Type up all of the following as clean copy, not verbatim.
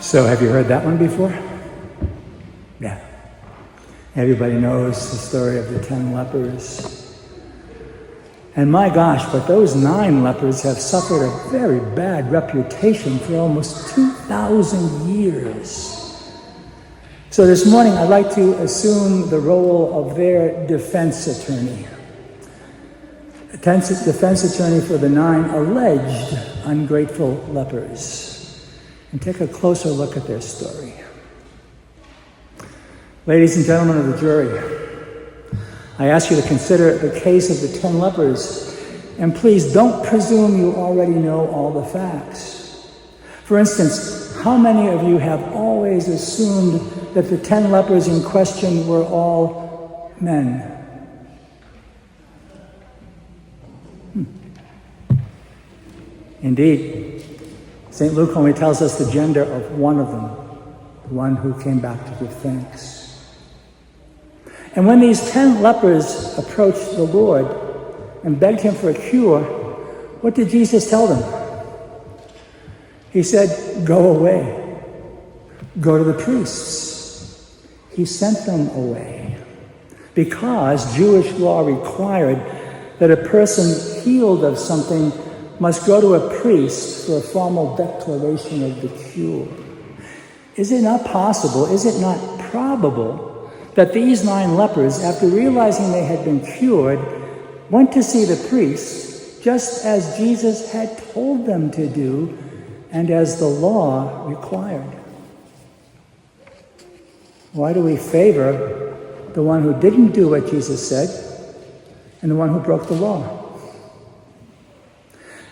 So have you heard that one before? Yeah. Everybody knows the story of the 10 lepers. And my gosh, but those 9 lepers have suffered a very bad reputation for almost 2,000 years. So this morning I'd like to assume the role of their defense attorney. Defense attorney for the 9 alleged ungrateful lepers. And take a closer look at their story. Ladies and gentlemen of the jury, I ask you to consider the case of the 10 lepers, and please don't presume you already know all the facts. For instance, how many of you have always assumed that the 10 lepers in question were all men? Indeed, St. Luke only tells us the gender of one of them, the one who came back to give thanks. And when these 10 lepers approached the Lord and begged him for a cure, what did Jesus tell them? He said, "Go away. Go to the priests." He sent them away because Jewish law required that a person healed of something must go to a priest for a formal declaration of the cure. Is it not possible, is it not probable that these 9 lepers, after realizing they had been cured, went to see the priest just as Jesus had told them to do and as the law required? Why do we favor the one who didn't do what Jesus said and the one who broke the law?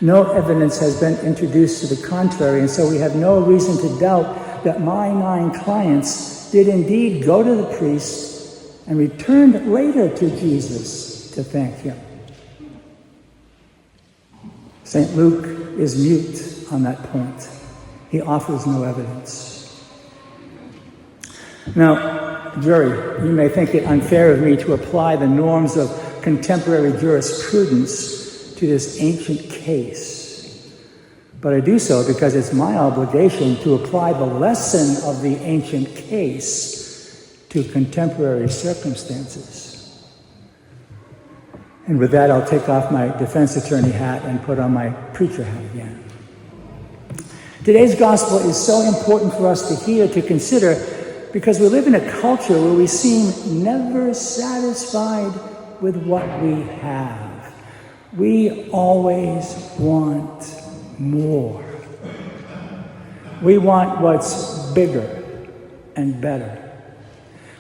No evidence has been introduced to the contrary, and so we have no reason to doubt that my 9 clients did indeed go to the priest and returned later to Jesus to thank him. St. Luke is mute on that point. He offers no evidence. Now, jury, you may think it unfair of me to apply the norms of contemporary jurisprudence to this ancient case. But I do so because it's my obligation to apply the lesson of the ancient case to contemporary circumstances. And with that, I'll take off my defense attorney hat and put on my preacher hat again. Today's gospel is so important for us to hear, to consider, because we live in a culture where we seem never satisfied with what we have. We always want more. We want what's bigger and better.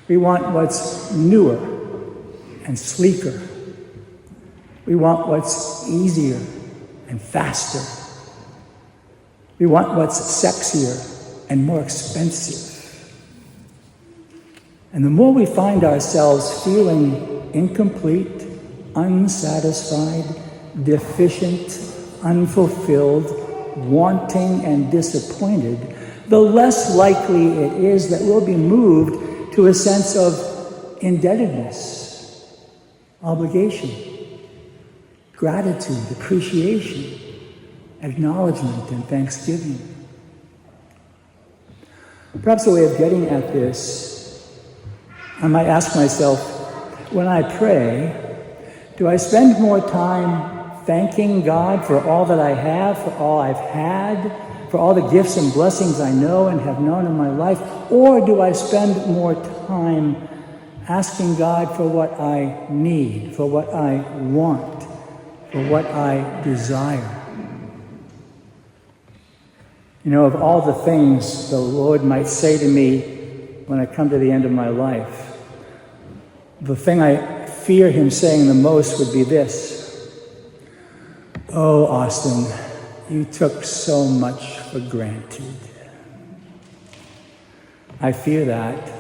We want what's newer and sleeker. We want what's easier and faster. We want what's sexier and more expensive. And the more we find ourselves feeling incomplete, unsatisfied, deficient, unfulfilled, wanting, and disappointed, the less likely it is that we'll be moved to a sense of indebtedness, obligation, gratitude, appreciation, acknowledgement, and thanksgiving. Perhaps a way of getting at this, I might ask myself, when I pray, do I spend more time thanking God for all that I have, for all I've had, for all the gifts and blessings I know and have known in my life? Or do I spend more time asking God for what I need, for what I want, for what I desire? You know, of all the things the Lord might say to me when I come to the end of my life, the thing I fear him saying the most would be this: "Oh, Austin, you took so much for granted." I fear that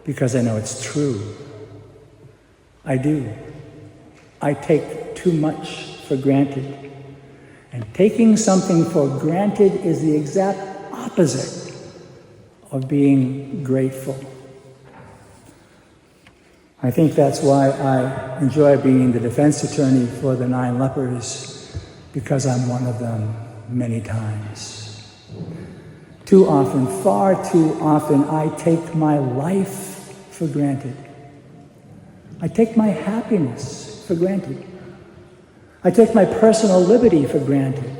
because I know it's true. I do. I take too much for granted. And taking something for granted is the exact opposite of being grateful. I think that's why I enjoy being the defense attorney for the 9 lepers, because I'm one of them many times. Too often, far too often, I take my life for granted. I take my happiness for granted. I take my personal liberty for granted.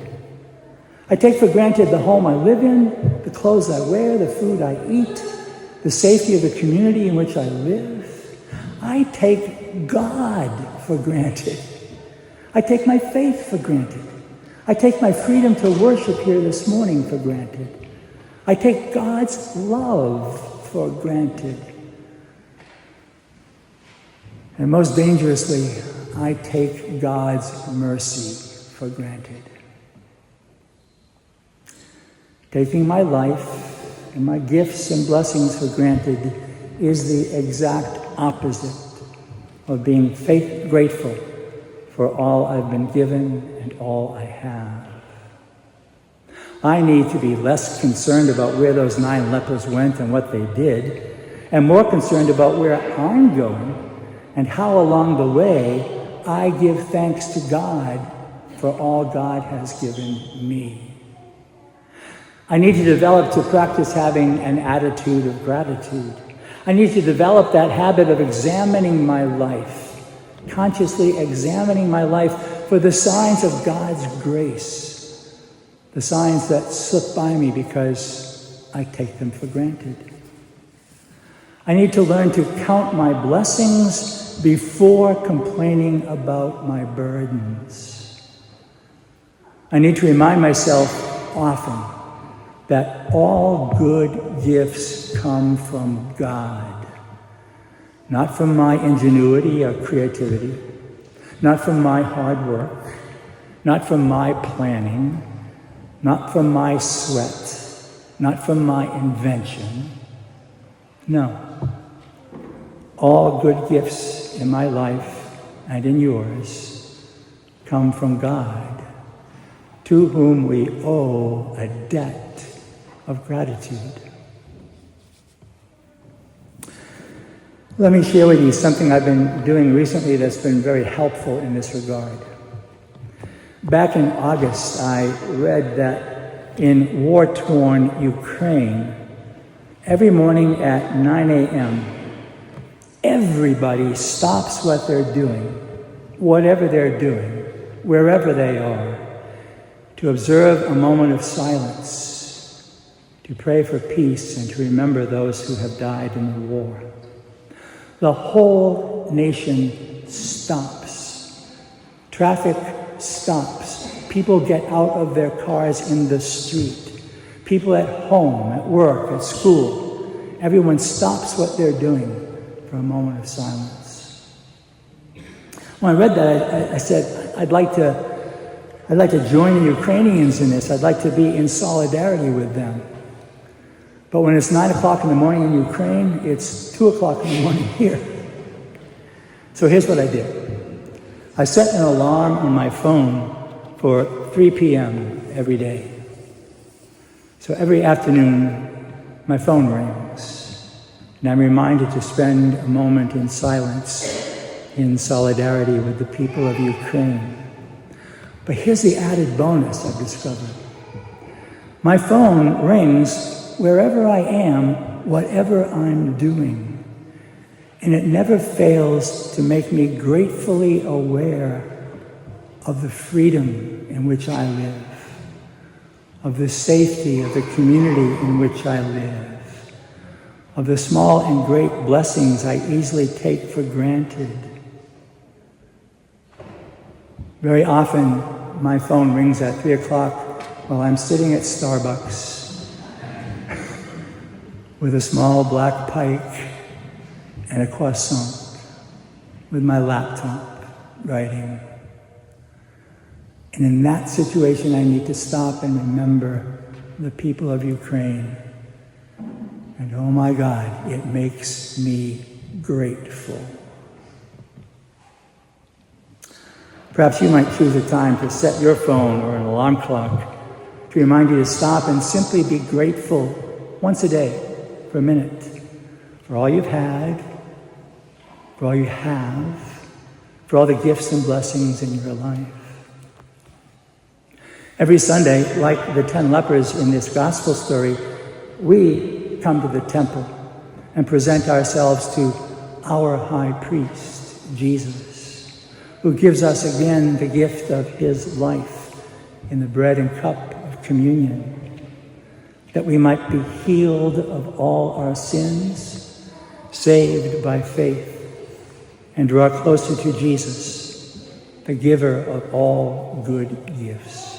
I take for granted the home I live in, the clothes I wear, the food I eat, the safety of the community in which I live. I take God for granted. I take my faith for granted. I take my freedom to worship here this morning for granted. I take God's love for granted. And most dangerously, I take God's mercy for granted. Taking my life and my gifts and blessings for granted is the exact opposite of being grateful for all I've been given and all I have. I need to be less concerned about where those 9 lepers went and what they did, and more concerned about where I'm going and how along the way I give thanks to God for all God has given me. I need to practice having an attitude of gratitude. I need to develop that habit of examining my life, consciously examining my life for the signs of God's grace, the signs that slip by me because I take them for granted. I need to learn to count my blessings before complaining about my burdens. I need to remind myself often that all good gifts come from God, not from my ingenuity or creativity, not from my hard work, not from my planning, not from my sweat, not from my invention. No. All good gifts in my life and in yours come from God, to whom we owe a debt of gratitude. Let me share with you something I've been doing recently that's been very helpful in this regard. Back in August, I read that in war-torn Ukraine, every morning at 9 a.m., everybody stops what they're doing, whatever they're doing, wherever they are, to observe a moment of silence, to pray for peace and to remember those who have died in the war. The whole nation stops. Traffic stops. People get out of their cars in the street. People at home, at work, at school. Everyone stops what they're doing for a moment of silence. When I read that, I said, I'd like to join the Ukrainians in this. I'd like to be in solidarity with them. But when it's 9 o'clock in the morning in Ukraine, it's 2 o'clock in the morning here. So here's what I did. I set an alarm on my phone for 3 p.m. every day. So every afternoon, my phone rings, and I'm reminded to spend a moment in silence, in solidarity with the people of Ukraine. But here's the added bonus I've discovered. My phone rings wherever I am, whatever I'm doing. And it never fails to make me gratefully aware of the freedom in which I live, of the safety of the community in which I live, of the small and great blessings I easily take for granted. Very often, my phone rings at 3 o'clock while I'm sitting at Starbucks with a small black pike and a croissant, with my laptop writing. And in that situation, I need to stop and remember the people of Ukraine. And oh my God, it makes me grateful. Perhaps you might choose a time to set your phone or an alarm clock to remind you to stop and simply be grateful once a day for a minute for all you've had, for all you have, for all the gifts and blessings in your life. Every Sunday, like the 10 lepers in this gospel story, we come to the temple and present ourselves to our high priest, Jesus, who gives us again the gift of his life in the bread and cup of communion, that we might be healed of all our sins, saved by faith, and draw closer to Jesus, the giver of all good gifts.